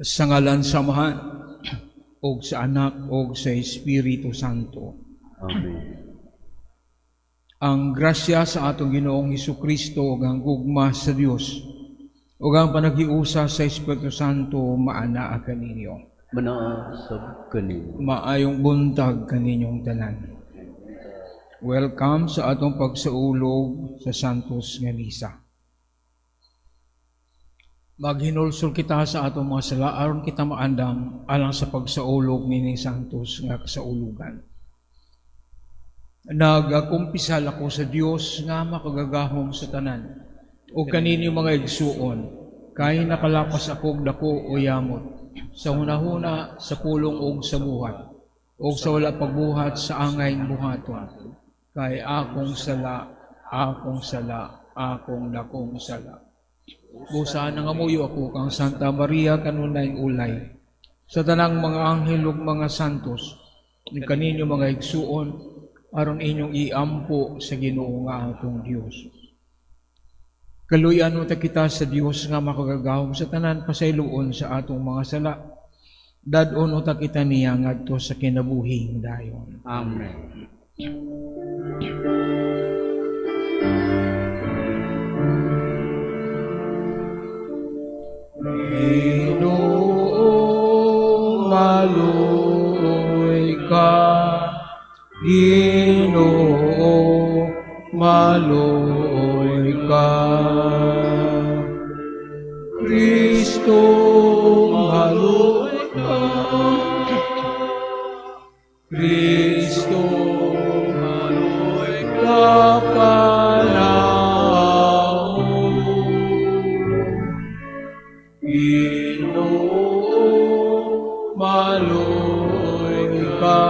Sa ngalan sa Ama, o sa Anak, o sa Espiritu Santo. Amen. Ang grasya sa atong Ginoong Hesukristo ug ang gugma sa Dios ug ang panagiusa sa Espiritu Santo maanaa kaninyo. Manaasab kanin. Maayong buntag kaninyong tanan. Welcome sa atong pagsaulog sa Santos nga Misa. Maghinulsol kita sa atong mga sala aron kita maandam alang sa pagsaulog ni Santos nga kasaulugan. Nagakumpisal ako sa Dios nga makagagahom sa tanan o kaninyo mga igsuon kay nakalapas akog dako o yamot sa hunahuna sa pulong og sa buhat o sa wala pagbuhat sa angay buhaton kay akong sala akong dakong sala. Busa nga muyo ako kang Santa Maria kanunay ulay sa tanang mga anghel ug mga santos ni kaninyo mga igsuon aron inyong iampo sa Ginoo nga atong Dios. Kaluyan mo ta kita sa Dios nga makagagahom sa tanan pasayloon sa atong mga sala. Dadon uta kita niya ngadto sa kinabuhing dayon. Amen. Ginoong maluoy ka, Ginoong maluoy ka. Kristo maluoy ka, Kristo maluoy ka panahon. Ginoong maluoy ka,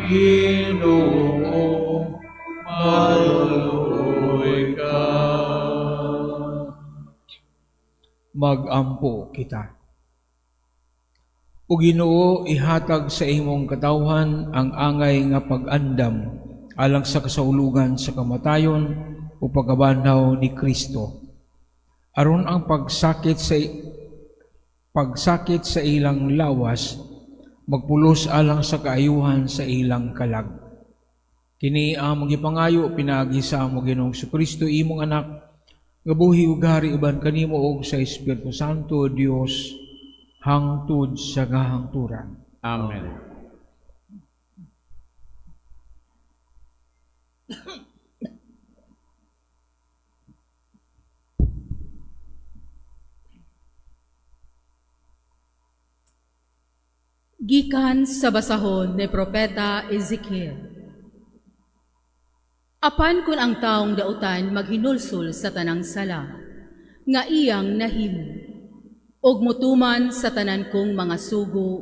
Ginoong maluoy ka. Magampo kita. O Ginoo, ihatag sa imong katawhan ang angay nga pag-andam alang sa kasaulugan sa kamatayon o pagkabanhaw ni Kristo. Aron ang pagsakit sa ilang lawas magpulos alang sa kaayuhan sa ilang kalag. Kini among gipangayo pinagi sa among Ginoong Kristo imong anak nga buhi ug hari uban kanimo og sa Espiritu Santo Dios hangtod sa kahangturan. Amen. Gikan sa basahon ni Propeta Ezekiel. Apan kun ang taong dautan maghinulsol sa tanang sala, nga iyang nahimo, og mutuman sa tanan kong mga sugo,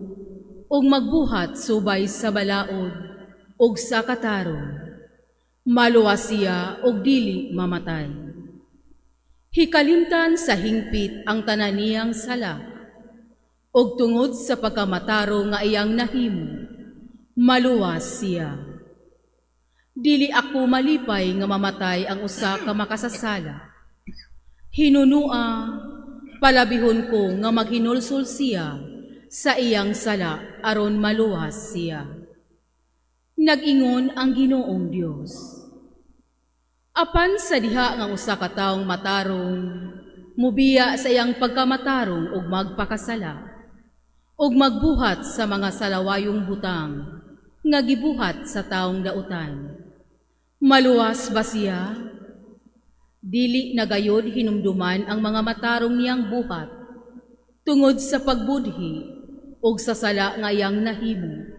og magbuhat subay sa balaod, og sa katarong, maluwas siya og dili mamatay. Hikalimtan sa hingpit ang tanan niyang sala, og tungod sa pagkamataro nga iyang nahimo, maluwas siya. Dili ako malipay nga mamatay ang usa ka makasasala. Hinunua, palabihon ko nga maghinulsol siya sa iyang sala aron maluwas siya. Nag-ingon ang Ginoong Dios. Apan sa diha nga usa ka taong matarong, mubiya sa iyang pagkamatarong ug magpakasala, ug magbuhat sa mga salawayong butang nga gibuhat sa taong dautan. Maluwas ba siya? Dili nagayod hinumduman ang mga matarong niyang buhat tungod sa pagbudhi ug sa sala nga iyang nahimo.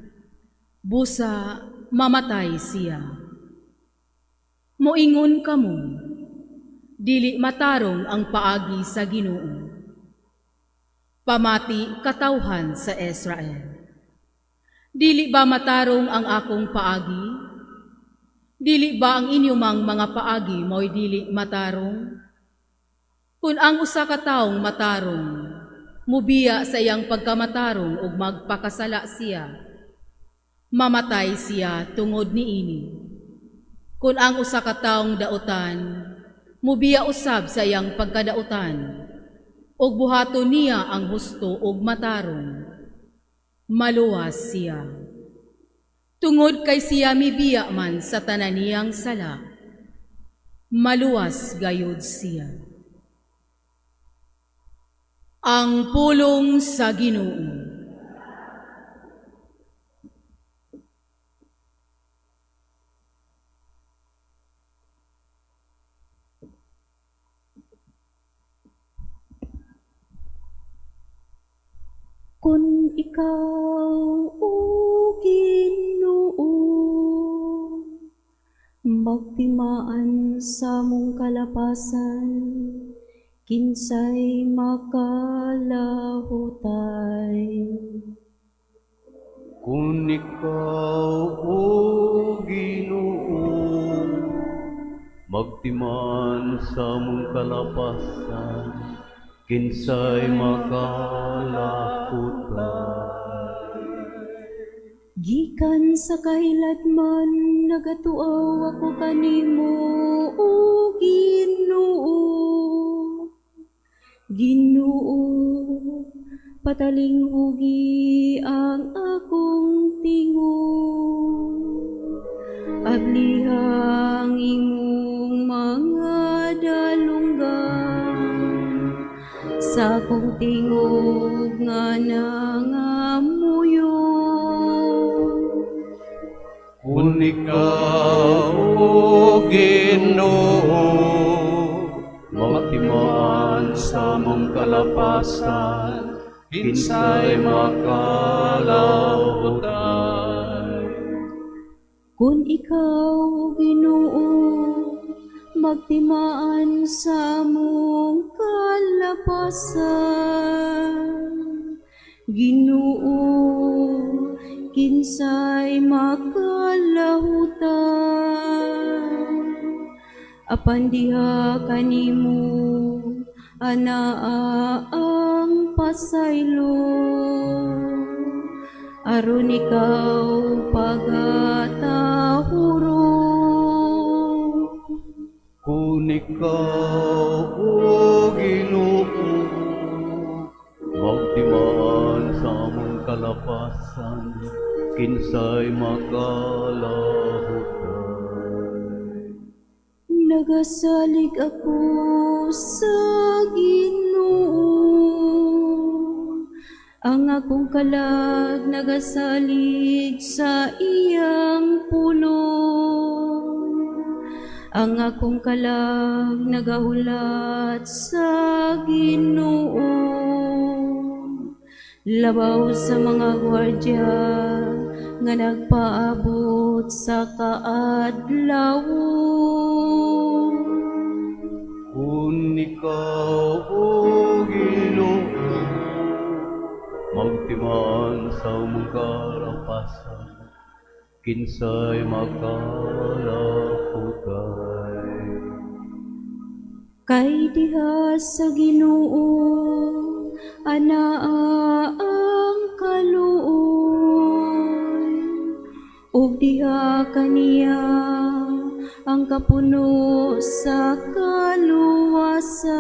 Busa mamatay siya. Moingon kamo, dili matarong ang paagi sa Ginoo. Pamati katawhan sa Israel. Dili ba matarong ang akong paagi? Dili ba ang inyong mga paagi mo'y dili matarong? Kung ang usa ka taong matarong, mubiya sa iyang pagkamatarong ug magpakasala siya, mamatay siya tungod niini. Kung ang usa ka taong dautan, mubiya usab sa iyang pagkadautan, ug buhaton niya ang husto ug matarong. Maluwas siya. Tungod kay siya mibiya man sa tanan niyang sala, maluwas gayud siya. Ang pulong sa Ginoo. Kung ikaw, o Ginoo, magtimaan sa mong kalapasan, kinsay makalahutay. Kung ikaw, o Ginoo, magtiman sa mong kalapasan, kinsay makalakutay. Gikan sa kahiladman, nagatuaw ako kanimo, o Ginoo. Ginoo, pataling hugi ang akong tingon. Aglihang imong mga dalunggan, sa akong tingog nga nangamuyon. Kung ikaw, o Ginoo, magtiman sa mong kalapasan, kinsay makalahutay. Kung ikaw, Ginoo, magtimaan sa mong kalapasan, Ginoo, kinsay makalahutay. Apan diha kanimo anaa ang pasaylo, aron ikaw pagatahuro. Kung ikaw, o Ginoo, magtimaan sa mong kalapasan, kinsay makalahutay. Nagasalig ako sa Ginoo, ang akong kalag nagasalig sa iyang pulong. Ang akong kalag nagahulat sa Ginoo, labaw sa mga gwardya nga nagpaabot sa kaadlaw. Kung ikaw, o Ginoo, magtiman sa mong kalapasan, kinsay makalahutay. Kay diha sa Ginoo anaa ang kaluoy, ug diha kaniya ang kapuno sa kaluwasan,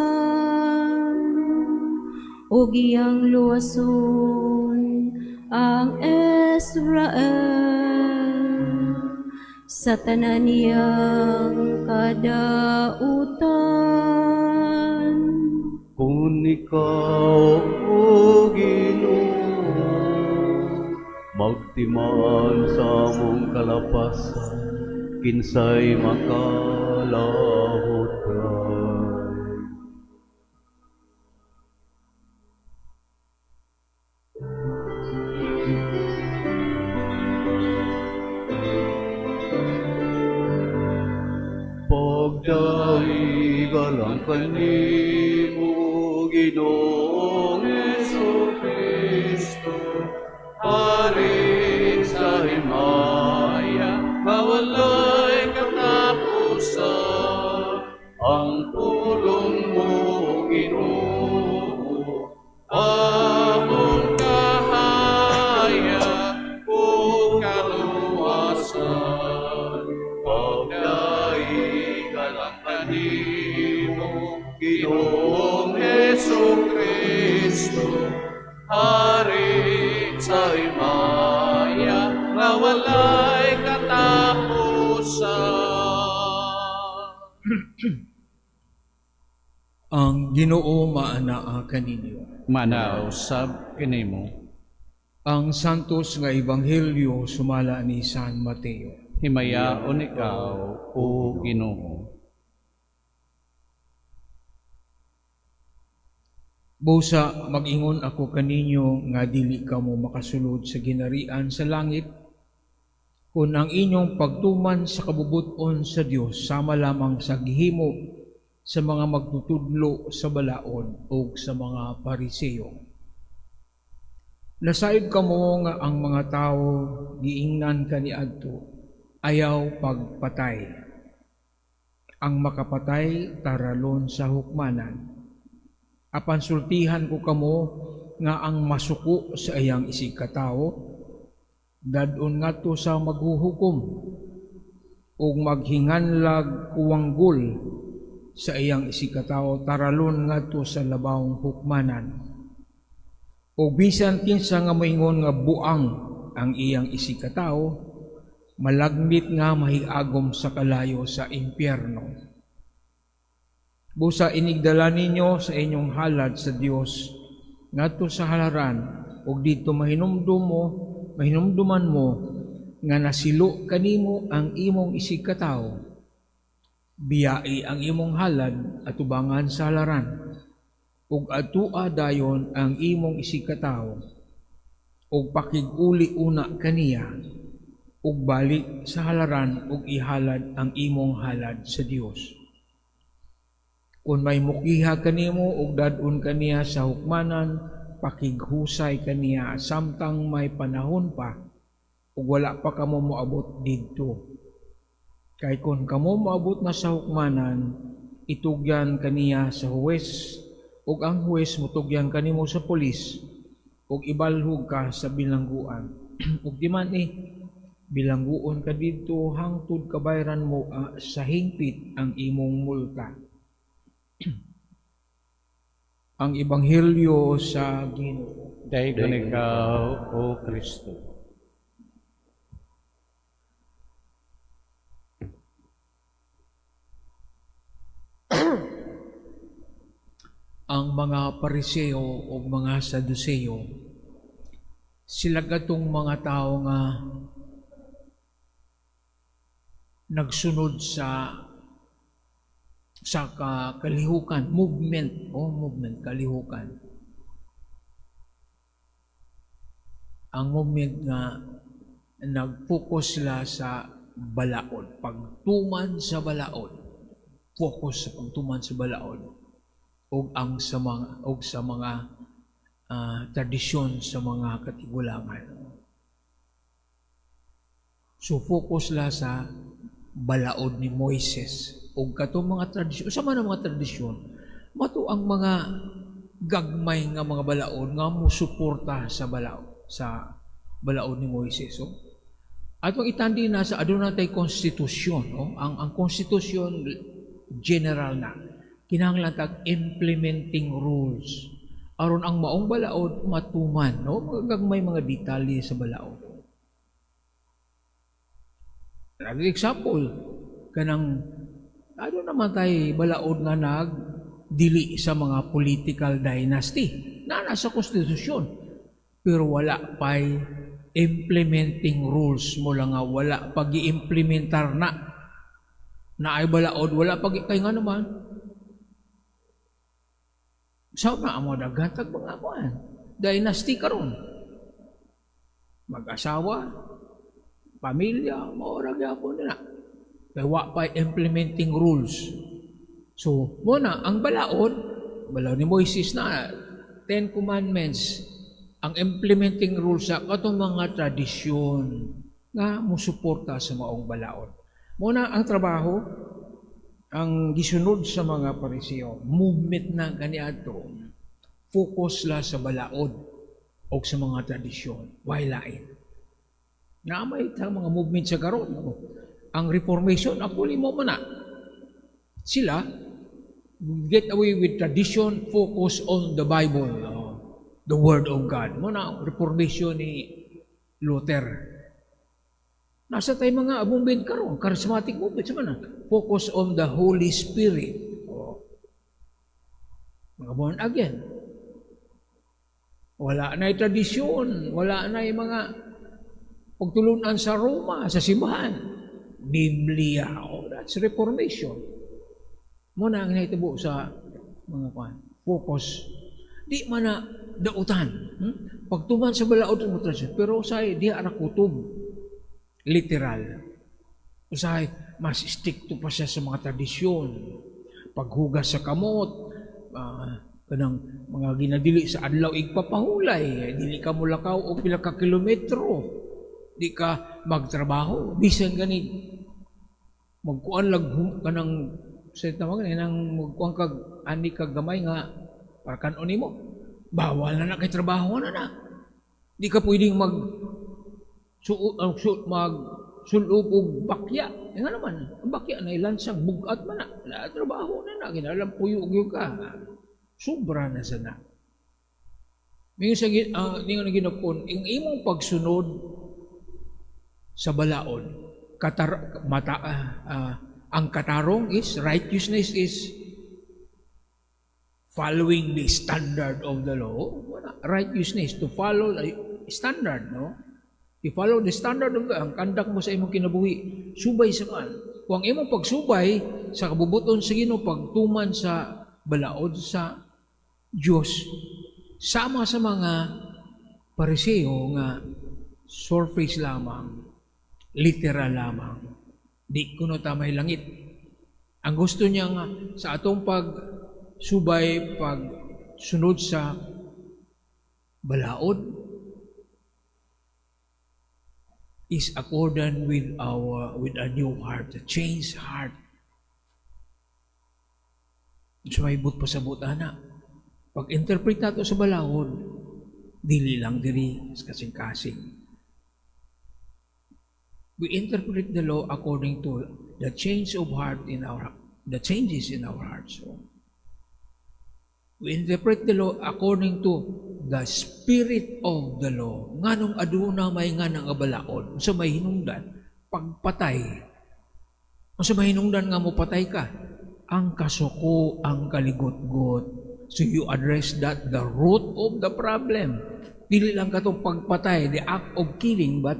ug iyang luwason ang Israel sa tanan niyang kadautan. Kung ikaw, o Ginoo, magtiman sa mong kalapasan, kinsay makalahutay. Pagdaigalan kanimo, Ginoong Jesucristo, Hari sa himaya, mawalay katapusan, ang tulong mo, Ginoo, among kahaya o kaluwasan. Pagdaigalan kanimo, Ginoong Jesucristo, Hari sa himaya nga walay katapusan. Ang Ginoo maanaa kaninyo. Manaw sab kinimo. Ang santos nga ebanghelyo sumala ni San Mateo. Himayaon ikaw, O Ginoo. Busa mag-ingon ako kaninyo nga dili kamo makasulod sa ginarian sa langit kun ang inyong pagtuman sa kabubuton sa Dios sama lamang sa gihimo sa mga magtutudlo sa balaod o sa mga Pariseo. Nasaid kamo nga ang mga tao giingnan kaniadto ayaw pagpatay. Ang makapatay taralon sa hukmanan. Apan sultihan ko kamo nga ang masuko sa iyang isikatawo dadon ngadto sa maghuhukom ug maghinganlag kuwanggol sa iyang isikatawo taralon ngadto sa labawong hukmanan. O bisan kinsa nga moingon nga buang ang iyang isikatawo, malagmit nga mahiagom sa kalayo sa impyerno. Busa inigdala ninyo sa inyong halad sa Dios ngadto sa halaran ug dito mahinumduman mo nga nasilo kanimo ang imong isikatawo. Biyai ang imong halad at ubangan sa halaran ug atua dayon ang imong isikatawo ug pakig-uli una kaniya ug balik sa halaran ug ihalad ang imong halad sa Dios. Kung may mukiha kanimo ug dadun kaniya sa hukmanan, pakighusay kaniya samtang may panahon pa ug wala pa kamo moabot didto. Kay kung kamo moabot na sa hukmanan, itugyan kaniya sa huwes ug ang huwes mutugyan kanimo sa pulis ug ibalhog ka sa bilangguan. Ug di man bilangguon ka didto hangtod kabayran mo sa hingpit ang imong multa. Ang ebanghelyo sa Ginoo. Dayon ikaw, O Kristo. Ang mga Pariseo o mga Saduseo, sila gatong mga tao nga nagsunod sa kalihukan, movement, kalihukan. Ang movement nga nag-focus sila sa balaod, pagtuman sa balaod, focus sa pagtuman sa balaod. O sa mga tradisyon sa mga katigulangan. So focus la sa balaod ni Moises o katong mga tradisyon. Sa mga tradisyon, mato ang mga gagmay nga mga balaod nga musuporta sa balaod ni Moises. So, atong itandi na sa aduna tay konstitusyon, ang konstitusyon general na kinahanglan tag implementing rules aron ang maong balaod matuman, magagmay mga detalye sa balaod. For example, kanang naman tay balaod nga nagdili sa mga political dynasty na nasa konstitusyon pero wala pay implementing rules mo lang nga wala pag-i-implementar na ay balaod wala kay nga naman sa mo dagatag mga kuan dynasty karon mag-asawa pamilya maura gyapon na kay wa pa implementing rules. So muna ang balaod ni Moises na 10 commandments ang implementing rules sa katong mga tradisyon nga musuporta sa maong balaod. Muna ang trabaho ang gisunod sa mga Pariseo, movement na kaniadto, focus la sa balaod o sa mga tradisyon, why lain. Naamay ta mga movement sa karon. Ang Reformation, apuli mo man na. Sila, get away with tradition, focus on the Bible. the Word of God. Muna, reformation ni Luther. Nasa tayo mga movement karon, charismatic movement, sa mana? Focus on the Holy Spirit. O, mga born again. Wala na tradisyon, wala na mga pagtulunan sa Roma, sa simbahan. Biblia. Oh, that's reformation. Muna ang naitabo sa mga focus. Di man na dautan. Pagtuman sa balaod ng tradisyon, pero usay di ara kutob. Literal. Usay, mas stick to pa siya sa mga tradisyon. Paghugas sa kamot, kanang mga ginadili sa adlaw igpapahulay, dili ka mulakaw o pila ka kilometro, di ka magtrabaho, bisan gani magkuan lag kanang sa tawag nang magkuan kag ani kag gamay nga para kanon nimo, bawal na kay trabaho na. Di ka pwedeng sulub og bakya. Nga naman, ang bakya na ilansang bugat man na trabaho na ginalam puyo ka. Sobra na sana. Mingon sa ningon ginapon, ang imong pagsunod sa balaod, ang katarong is righteousness is following the standard of the law. Righteousness to follow the standard, no? I-follow the standard of the, ang kandak mo sa imong kinabuhi, subay sa man. Kung ang imong pagsubay sa kabubuton sa Ginoo, pagtuman sa balaod sa Diyos, sama sa mga Pariseo nga surface lamang, literal lamang, di kuno tamay langit. Ang gusto niya nga sa atong pagsubay, pagsunod sa balaod, is accordant with a new heart, a changed heart. So may but pasabot ana. Pag-interpret nato sa balaod, dili lang diri kasing-kasing. We interpret the law according to the change of heart the changes in our hearts. So, we interpret the law according to the spirit of the law. Nganong aduna may nga nang abalaod. Sa may hinungdan, pagpatay. Sa may hinungdan nga mo patay ka, ang kasuko, ang kaligot-got. So you address that, the root of the problem. Dili lang ka itong pagpatay, the act of killing, but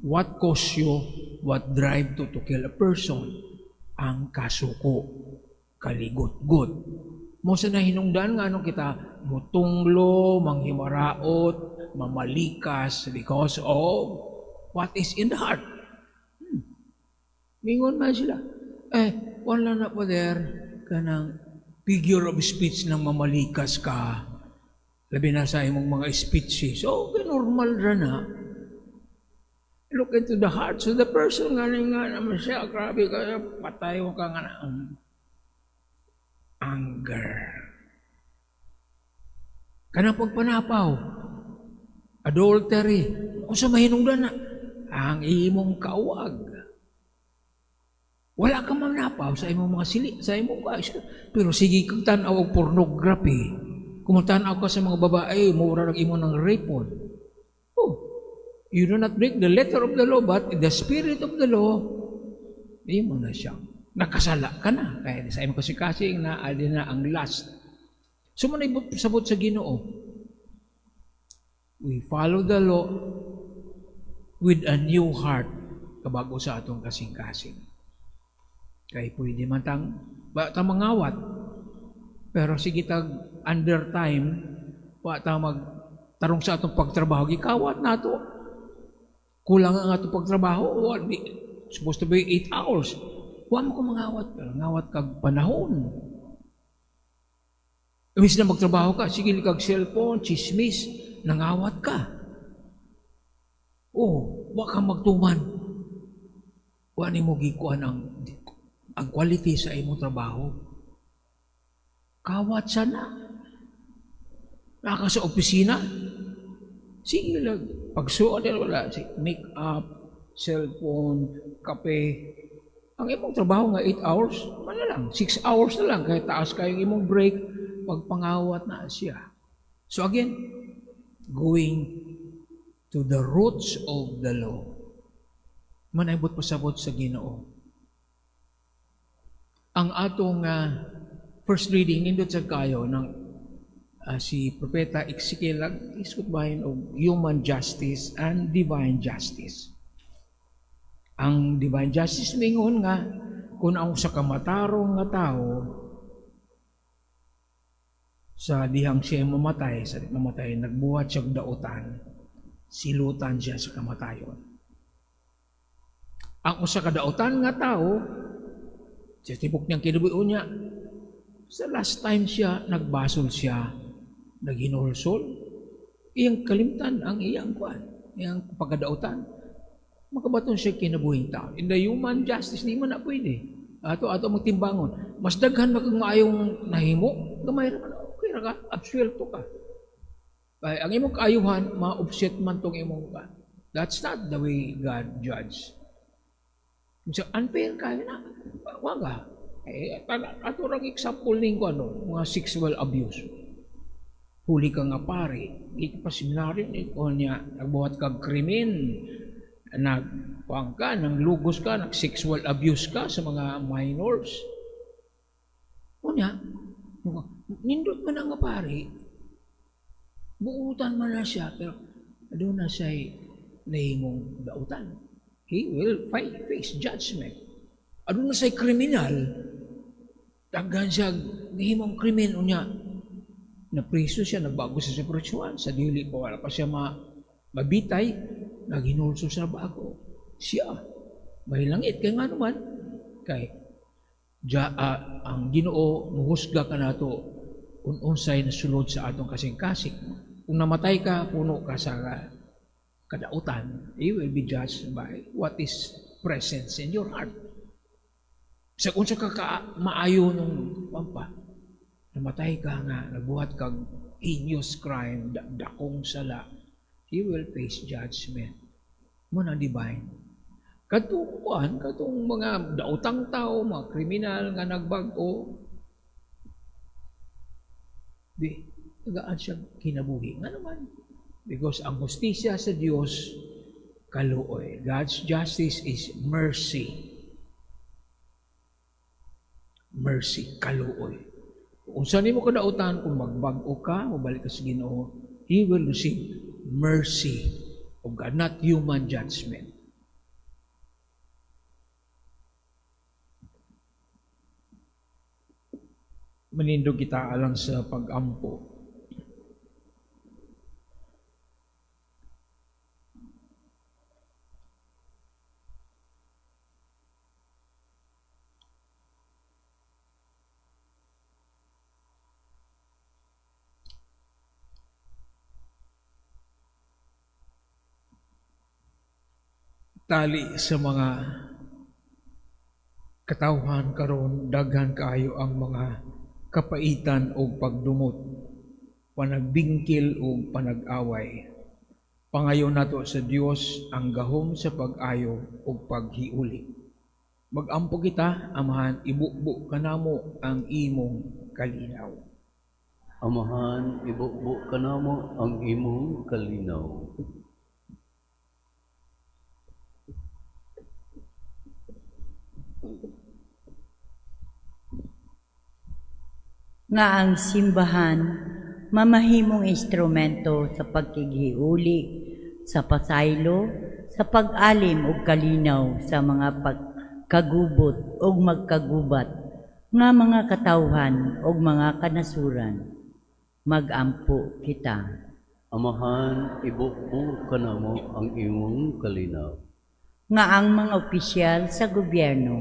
what cause you, what drive to kill a person? Ang kasuko, kaligot-got. Mo sa nahinungdan nga anong kita mutunglo, manghimaraot, mamalikas because of what is in the heart. Mingon man sila. Wala na po there kanang figure of speech ng mamalikas ka. Labi na sa imong mga speeches. Okay, normal ra na. Look into the heart of the person nga naman siya. Grabe ka, patay mo ka nga na. Anger. Kanang pagpanapaw, adultery, kung sa mahinungdan na, ang imong kawag. Wala ka man napaw sa imong mga sili, sa imong guys. Pero sige kang tanaw og pornography. Kung tanaw ka sa mga babae, mura ng imo ng rapon. Oh, you do not break the letter of the law, but the spirit of the law, imo na siyang nakasala ka na. Kaya sa imong kasing na alin na ang last. So man sabot sa Ginoo. We follow the law with a new heart kabago sa atong kasing-kasing. Kaya pwede man tang mangawat. Pero sige tag under time, ta magtarong sa atong pagtrabaho, gikawat nato. Kulang ang atong pagtrabaho, supposed to be 8 hours. Huwag mo ko mangawat, pero ngawat kag panahon. Imbis na magtrabaho ka, sige kag cellphone, chismis, nangawat ka. Huwag kang magtuman. Huwag mo gikuan ang quality sa imong trabaho. Kawat sana. Naka sa opisina, sige lang. Pagsuot wala, make up, cellphone, kape. Ang imong trabaho nga 8 hours, ano lang, 6 hours na lang, kahit taas kayong imong break, pagpangawat na siya. So again, going to the roots of the law. Manaybot pasabot sa Ginoo. Ang atong first reading nindot sa kayo ng si Propeta Ezekiel iskot bahin og human justice and divine justice. Ang divine justice mingon nga kung ang sa kamatarong nga tao sa dihang siya mamatay, nagbuhat siya dautan, silutan siya sa kamatayon. Ang usa ka dautan nga tao, sa tibok niyang kinabuhi niya, sa last time siya, nagbasol siya, naghinulsol, iyang kalimtan ang iyang pagkadautan. Makabaton siya kinabuhing tao. In the human justice, di man na pwede. Ato magtimbangon. Mas daghan maayong nahimo, gamay naman, okay ra ka, absuelto ka. Kaya ang imong kaayuhan, ma-offset man tong imong ka. That's not the way God judge. So, unfair ka na. Waga. Ato rang example ning ko mga sexual abuse. Huli ka nga pare, di ka pa seminaryo niya, nagbuhat kag krimen, nagpuang ka, nanglugos ka, nag-sexual abuse ka sa mga minors. Unya, nindot man nga pare, buutan man na siya, pero doon na siya'y nahimong dautan. He will face judgment. Ano na siya'y kriminal, daghan siya, nahimong krimen, unya, napriso siya, nagbago sa spiritual, sa dili pa, wala pa siya mabitay, naghinulso sa bago. Siya, may langit, kaya nga naman, kay, ang Ginoo, muhusga ka na ito, unsay na sulod sa atong kasing-kasing. Kung namatay ka, puno ka sa kadautan, you will be judged by what is present in your heart. Sa kung sa maayo nung pampa, namatay ka nga, nagbuhat kag heinous crime, dakong sala, you will face judgment. Muna divine. Katong mga dautang tao, mga kriminal nga nagbago, di, tagaan siya kinabuhi. Nga naman, because ang hustisya sa Diyos, kaluoy. God's justice is mercy. Mercy, kaluoy. Kung saan mo kadautan, kung magbago ka, mabalik ka sa Ginoo, He will receive mercy of God, not human judgment. Manindog kita alang sa pag-ampo. Tali sa mga katawhan karon, daghan kaayo ang mga kapaitan o pagdumot, panagbingkil o panag-away. Pangayon nato sa Dios ang gahom sa pag-ayo o paghiuli. Magampo kita, Amahan, ibukbo kanamo ang imong kalinaw. Amahan, ibukbo kanamo ang imong kalinaw. Nga ang simbahan mamahimong instrumento sa pagkighiuli, sa pasaylo, sa pag-alim ug kalinaw sa mga pagkagubot ug magkagubat nga mga katawhan ug mga kanasuran. Magampo kita. Amahan, ibukbo kanamo ang imong kalinaw. Nga ang mga opisyal sa gobyerno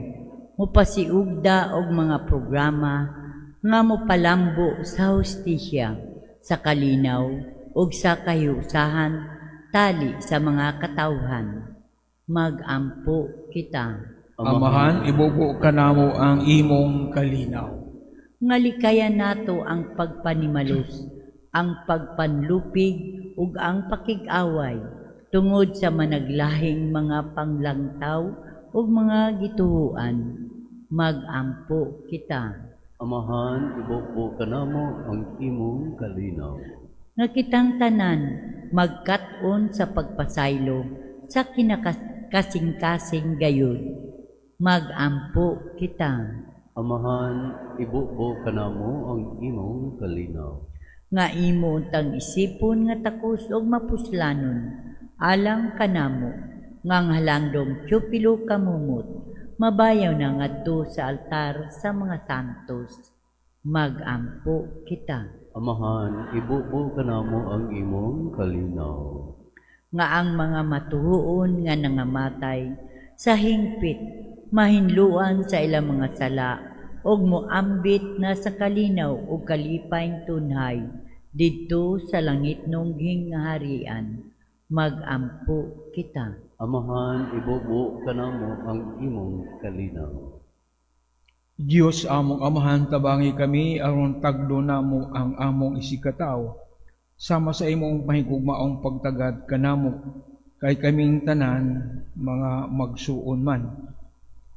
mupasiugda og mga programa nga mopalambo sa hustisya, sa kalinaw ug sa kahiusahan tali sa mga katawhan. Magampo kita. Amahan, ibubo kanamo ang imong kalinaw. Nga likayan nato ang pagpanimalos, ang pagpanlupig ug ang pakig-away tungod sa managlahing mga panglangtaw ug mga gituhuan. Magampo kita. Amahan, ibukbo kanamo ang imong kalinaw. Nga kitang tanan magkat-on sa pagpasaylo sa kinakasing-kasing gayon. Magampo kita. Amahan, ibubo ka na mo ang imong kalinaw. Nga imo untang isipon nga takos og mapuslanon, alang kanamo, nga halangdong tiyupilo kamumot, mabayaw na ngadto sa altar sa mga santos. Magampo kita. Amahan, ibubo ka na mo ang imong kalinaw. Nga ang mga matuhuon nga nangamatay sa hingpit, mahinluan sa ilang mga sala, og moambit na sa kalinaw o kalipayng tunhay, didto sa langit nung harian. Magampo kita. Amahan, ibubo ka na mo ang imong kalinaw. Diyos among amahan, tabangi kami aron tagdo namo ang among isikataw. Sama sa imong mahigugmaong pagtagad kanamo, kay kaming tanan mga magsuon man.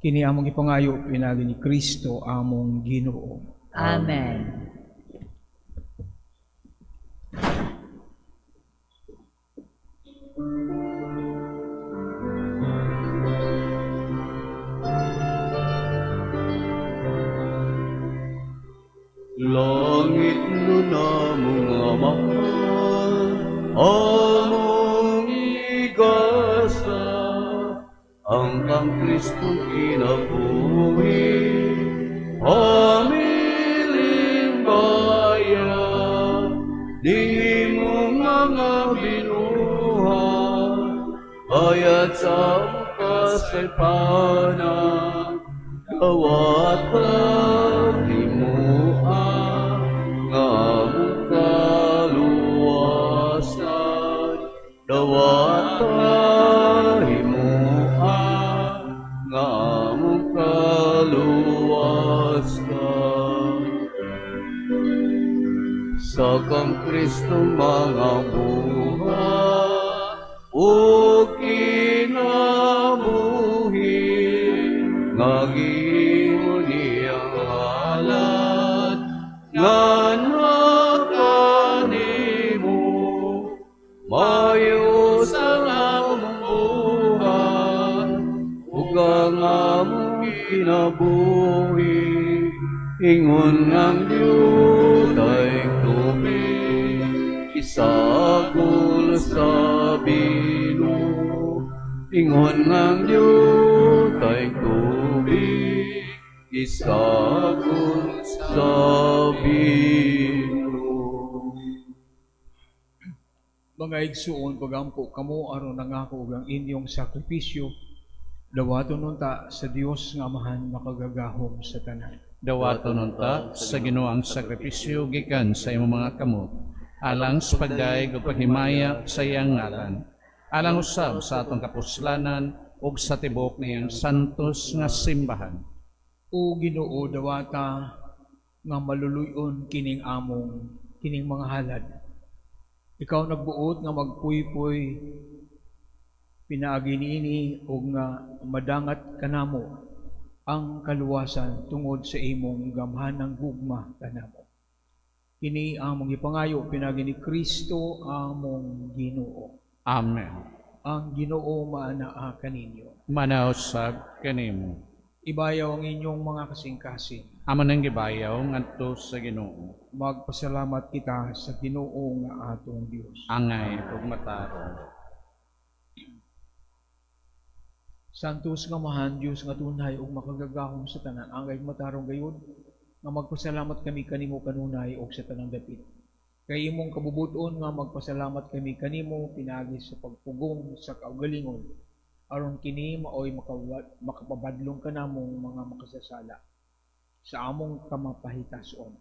Kini among ipangayo pinagi ni Kristo among Ginoo. Amen. Langit no namong amahan, among igasa, ang kang Kristong kinabuhi, amiling bayan, di mo mga binuhat, ayat sa kasaypanan, kawat dawat himuan nga among kaluwasan. Sa kang Kristo mga buhat o kinabuhi, nga giingon niyang halad nga mayo sa among buhat, ug ang among kinabuhi, ingon ng Diyos ay tubig, isagol sa bino. Ingon ng Diyos ay tubig, isagol sa bino. Mga igsuon, pagampo kamo aron nangako og ang inyong sakripisyo, dawaton nunta sa Dios nga amahan makagagahom sa tanan. Dawaton nunta sa Ginoong sakripisyo gikan sa imong mga kamot, alang sa pagdaig ug paghimaya sa iyang ngalan, alang usab sa atong kapuslanan ug sa tibok niyang santos nga simbahan. O Ginoo, dawata nga maluluyon kining mga halad. Ikaw nagbuot nga magpuypoy pinaagi niini og nga madangat kanamo ang kaluwasan tungod sa imong gamhanang gugma kanamo. Kini among ipangayo pinagi ni Kristo among Ginoo. Amen. Ang Ginoo maanaa kaninyo. Manausab kanimo. Ibayaw ang inyong mga kasing-kasing. Amo nang gibayaw ngadto sa Ginoo. Magpasalamat kita sa Ginoo nga atong Dios. Angay ug matarong. Santos nga mahan Dios nga tunay ug makagagahom sa tanan, angay matarong gayud nga magpasalamat kami kanimo kanunay ug sa tanang dapit. Kay imong kabubuton nga magpasalamat kami kanimo pinagi sa pagpugong sa kaugalingon, aron kini maoy makapabadlong kanamong mga makasasala sa among kamapahitason.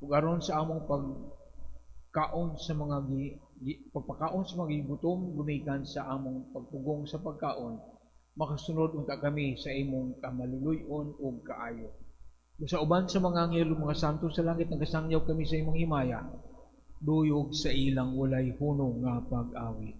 Ug aron sa among pagpakaon sa mga gutom gumikan sa among pagpugong sa pagkaon, makasunod unta kami sa imong kamaluluyon ug kaayo. Sa uban sa mga anghel mga santo sa langit nagasangyaw kami sa imong himaya, duyog sa ilang walay hunong nga pag-awit.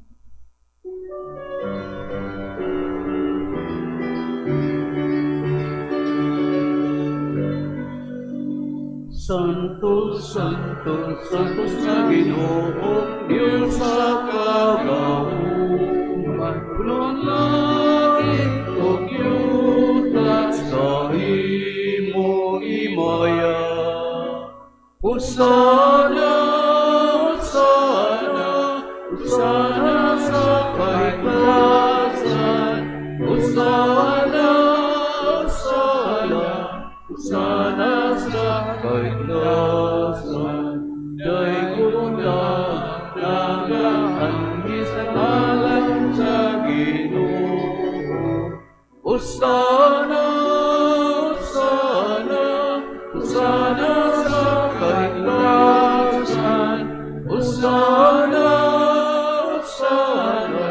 Santos, Santos, Santos na Ginoo, Diyos sa sa ngalan sa Ginoo. Hosana, Hosana, Hosana sa kaitaasan. Hosana, Hosana,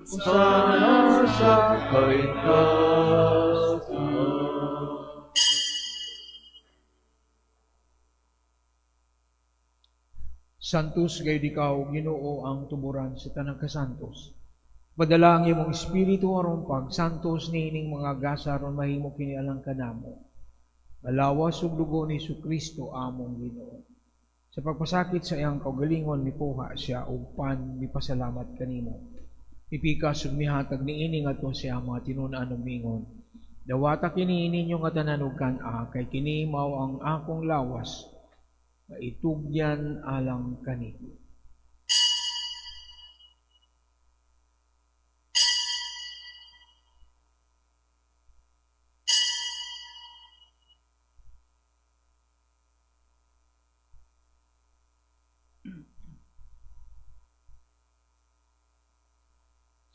Hosana sa kaitaasan. Santos gayud ikaw, Ginoo, ang tuburan sa tanang kasantos. Padala ang imong espiritu aron pag santos niining mga gasa aron mahimo kini alang kanamo. Malawas ug dugo ni Jesucristo among Ginoo. Sa pagpasakit sa iyang kaugalingon mipuha siya ug pan mipasalamat kanimo. Ipikas ug mihatag niini ngadto sa iyang mga tinun-an ug miingon. Dawata kini ninyo nga tanan ug kan-a kay kini mao ang akong lawas nga itugyan alang kanimo.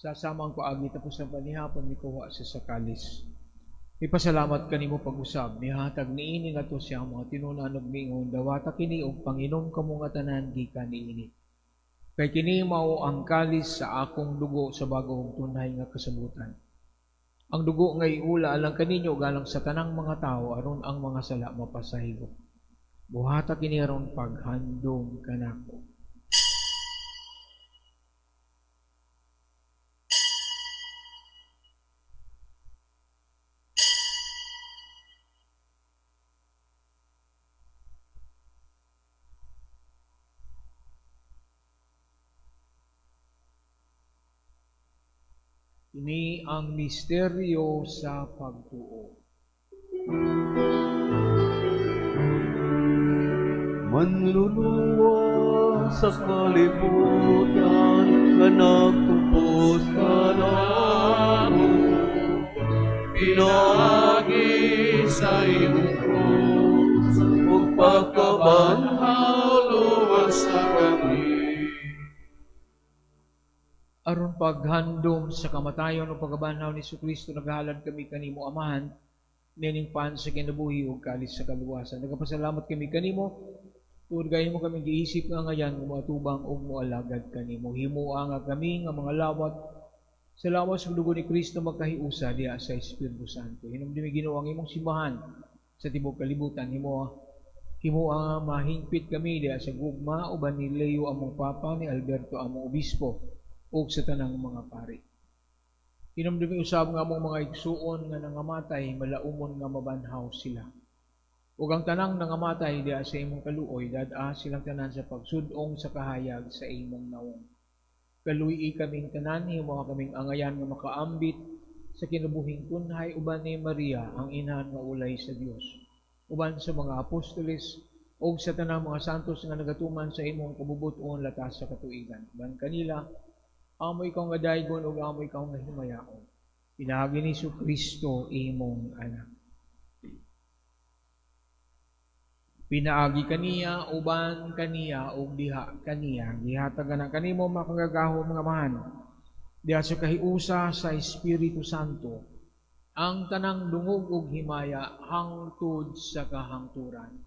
Sa samang paagi tapos ng panihapon mikuha sa sakalis. Ipasalamat kanimo pag-usab mihatag niini ngadto siya mga tinunan ug miingon dawata kini og panginom kamo nga tanan gikan niini. Kay kini mao ang kalis sa akong dugo sa bagong tunay nga kasabutan. Ang dugo nga iula alang kaninyo galang sa tanang mga tao aron ang mga sala mapasahigop. Buhata kini aron paghandom kanako. Ini ang misteryo sa pagtuo. Manluluwa sa kalibutan nga nagtubos ka namo. Pinagi sa iyong krus ug pagkabanhaw luwas sa kami. Aron paghandom sa kamatayon o pagkabanhaw ni Jesucristo, naghahalad kami kanimo Amahan, nining pan sa kinabuhi o kalis sa kaluwasan. Nagapasalamat kami kanimo, tungod gayon mo kami giisip nga ngayan, umatubang o mualagad kanimo. Himuha nga kami nga mga lawat, sa lawas ng dugo ni Kristo magkahiusa diya sa Espiritu Santo. Hinumdumi Ginoo ang imong simbahan sa tibok kalibutan. Himuha nga mahingpit kami diya sa gugma, uban ni Leo among Papa, ni Alberto among Obispo, o sa tanang mga pari. Hinumdumi usab nga among mga igsuon nga nangamatay, malaumon nga mabanhaw sila. Ug ang tanang nangamatay diya sa imong kaluoy, dad-a silang tanan sa pagsudong sa kahayag sa imong nawong. Kaluy kaming tanan, himuha kaming angayan nga makaambit sa kinabuhing kunhay, uban ni Maria, ang inahan nga ulay sa Dios. Uban sa mga apostoles, o sa tanang mga santos nga nagatuman sa imong kabubuton latas sa katuigan. Uban kanila, amo ikaw nga daygon ug amo ikaw nga himayaon. Pinagi ni Jesucristo imong anak. Pinaagi kaniya, uban kaniya, ug diha kaniya. Gihatag na kanimo makagagahom nga Amahan. Diha sa kahiusa sa Espiritu Santo, ang tanang dungog ug himaya hangtod sa kahangturan.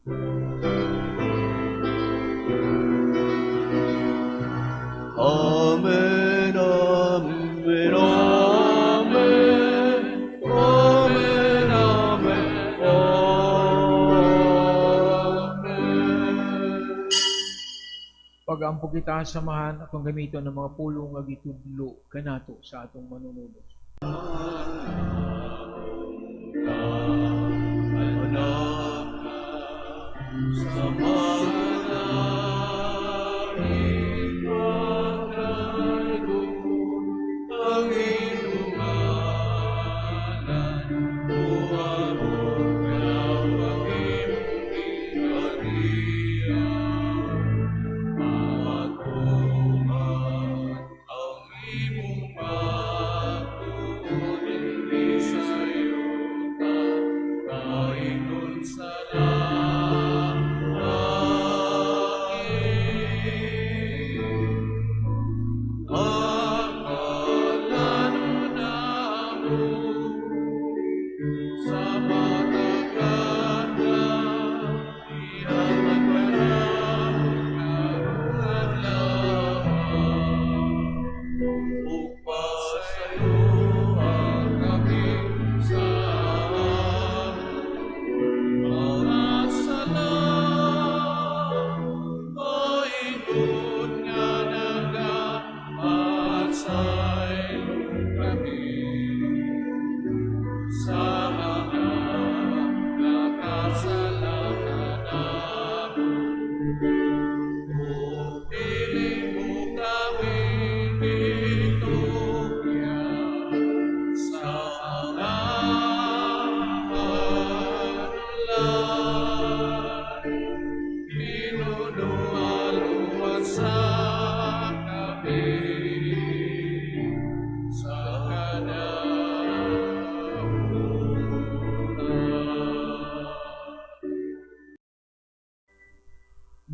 Amen, amen, amen, amen, amen, amen. Pag-ampo kita samahan atong gamiton ng mga pulong nga gitudlo kanato sa atong manunulos.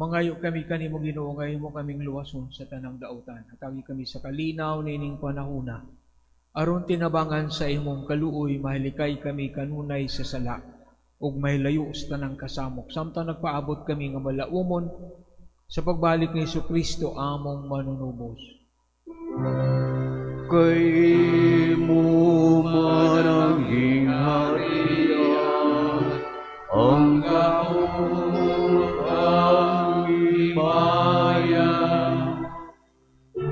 Mangayo kami kanimo Ginoo, ngayon mo kaming luwason sa tanang dautan. Hatagi kami sa kalinaw nining panahuna. Aron tinabangan sa imong kaluoy, mahilikay kami kanunay sa sala, ug mahilayo sa tanang kasamok. Samtang nagpaabot kami nga malaumon sa pagbalik ni Jesucristo among manunubos. Kay mo mananging hariya, ang kahulugang himaya,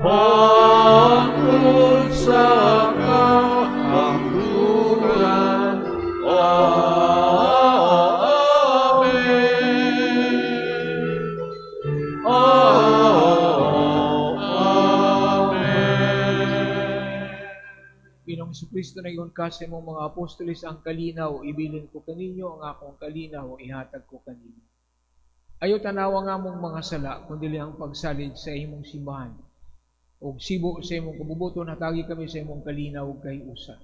hangtod sa kahangturan. Ginoong Jesucristo na iyon kasi mong mga apostolis ang kalinaw, ibilin ko kaninyo ang akong kalinaw, ihatag ko kaninyo. Ayo tanawa nga mong mga sala, kundi ang pagsalid sa imong simbahan. O sibo sa imong kabubuton, hatagi kami sa imong kalinaw kay usa.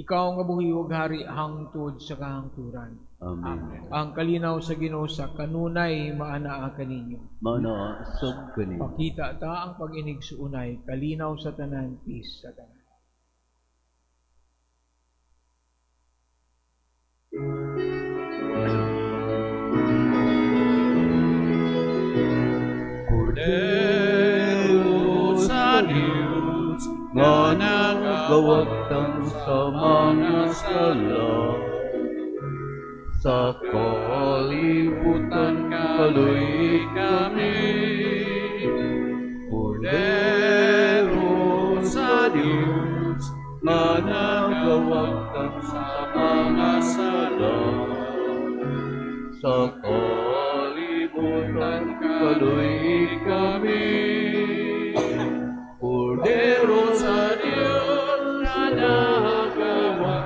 Ikaw nga buhi ug hari hangtod sa kahangturan. Amen. Ang kalinaw sa Ginoo sa kanunay maanaa kaninyo. Mana sub kani. Pakita ta ang pag-inig suunay, kalinaw sa tanan, peace sa tanan. Cordero sa Diyos, Nga nagawag sa mga sala, sa kalibutan kaluy kami. Cordero sa Diyos, nga nagawag sa mga sala, sa kalibutan kaluy kami. Cordero sa Diyos na nagawag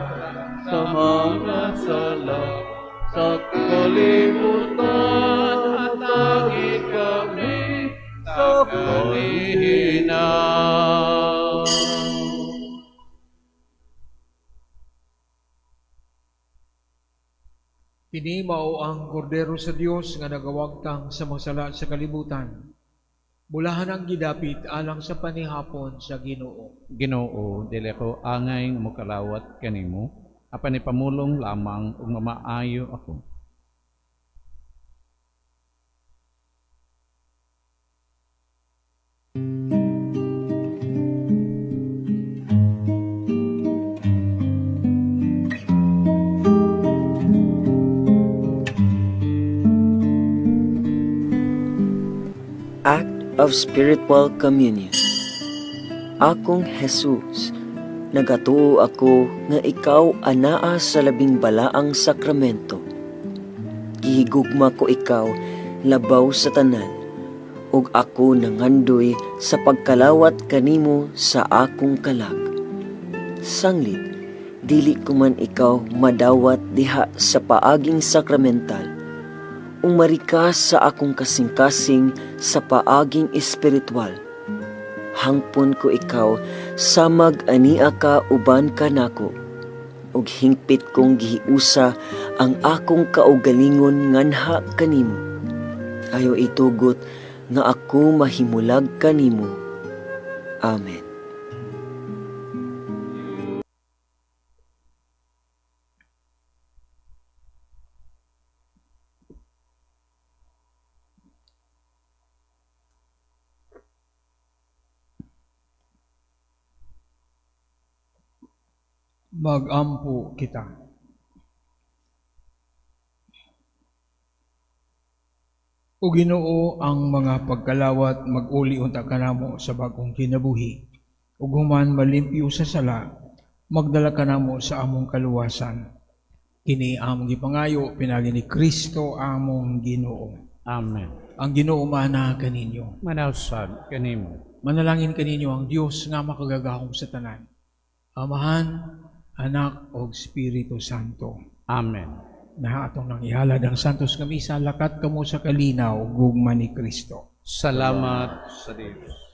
sa mga sala, sa kalibutan hatagi kami sa kalihinaw. Kini mao ang kordero sa Dios nga nagawagtang sa mga sala sa kalibutan. Bulahan ang gidapit alang sa panihapon sa Ginoo. Ginoo, dili ko angay nga mokalawat kanimo, apan ipamulong lamang ug mamaayo ako. Act of Spiritual Communion. Akong Jesus, nagatuo ako nga ikaw anaa sa labing balaang sakramento. Gihigugma ko ikaw labaw sa tanan, ug ako nangandoy sa pagkalawat kanimo sa akong kalag. Sanglit, dili ko man ikaw madawat diha sa paaging sakramental, umarikas sa akong kasing-kasing sa paaging espiritual. Hangpon ko ikaw sa mag-ania ka uban ka nako, ug hingpit kong gihiusa ang akong kaugalingon nganha kanimo. Ayo itugot nga ako mahimulag kanimo. Amen. Magampo kita. O Ginoo, ang mga pagkalawat mag-uli unta kanamo sa bagong kinabuhi. Ug human malimpyo sa sala, magdala kanamo sa among kaluwasan. Kini among gipangayo pinagi ni Kristo among Ginoo. Amen. Ang Ginoo mana kaninyo. Manawsab kanimo. Manalangin kaninyo ang Dios nga makagagahom sa tanan. Amahan, Anak o Espiritu Santo. Amen. Na atong nang ihalad ang Santos nga Misa, lakat kamo sa kalinaw, gugma ni Kristo. Salamat sa Dios.